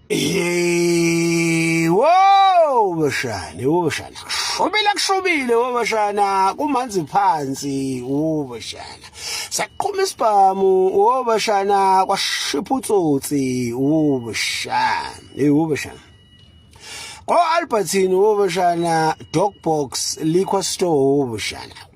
Wo bashana kushubile bashana kumanzi phansi bashana saqhuma isibhamu bashana kwashipha utsotsi bashana ko Albertine bashana Dogbox liquor store bashana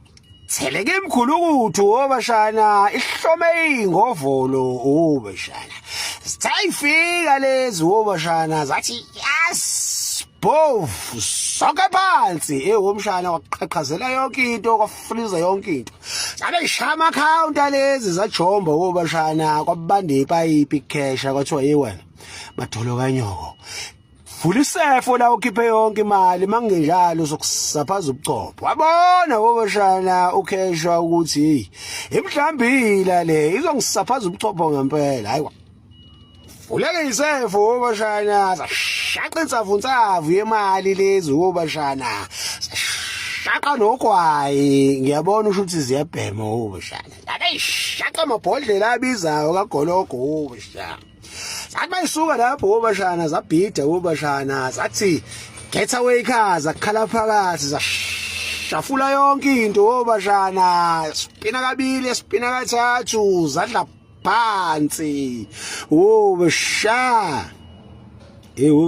Theleke emkhulukuthu bashana ihlome ingovolo bashana Sayifika lezi bashana zathi yes bovu sonke phansi womshana waqhaqhazela yonke into kwafriza yonke into zabe ishama counter lezi zajomba bashana kwabanda ipayipi cash kwathiwa wena madolo kanyoko vula isefo la ukhiphe yonke imali mangenjalo sokusaphaza ubuchopho wabona bashana ukheshwa ukuthi imhlambila le izongisaphaza ubuchopho ngempela hayiwa Uleke isefo bashana sashaqa insavunsavu yemali lezi bashana sashaqa nogwayi ngiyabona ukuthi ziyabhema bashana yabe ishaqa amabhodlela abizayo kagologo bashana zathi bayisuka lapho bashana zabhida bashana zathi get away cars akhala phakathi zashafula yonke into bashana spina kabili spina kathathu zadla phansi bashana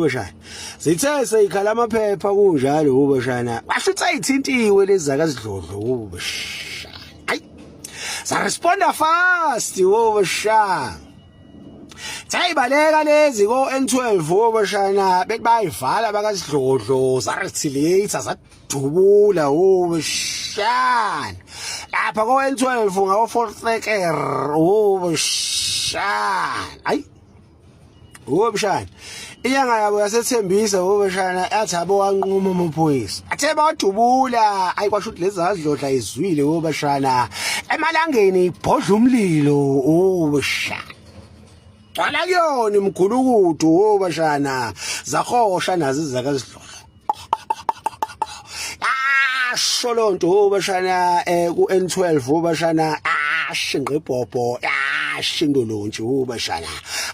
bashana zithe seyikhala amaphepha kunjalo bashana washutha ayithintiwe lezi zakazidlodlo bashana hayi za responda fast bashana Sayibaleka lezi ko N12 bashana bebayivala bakasidlodlo za retaliator zadubula bashana lapha ko N12 ngawo Fortrekker bashana hayi bashana inyanga yabo yasethembisa bashana yathi abo wanquma amaphoyisa athe badubula ayikwashuthi lezi zadlodla izwile bashana emalangeni ibhodla umlilo bashana Wala kuyona imkhulukudu bashana zakhosha nazi zakazidlodlo Sholonto bashana ku N12 bashana shinqe ibhobho shindolontshi bashana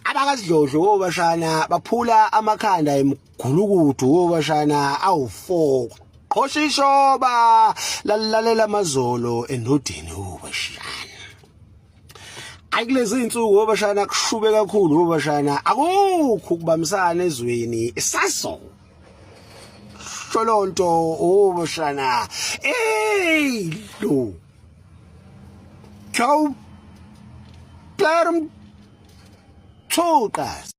abakazidlodlo bashana baphula amakhanda emkhulukudu bashana awu4 qoshishoba lalalela amazolo endodeni bashana Akulezi insuku bashana kushube kakhulu bashana akukho ukubambisana ezweni isaso Sholonto bashana lo Ciao Perm Tokas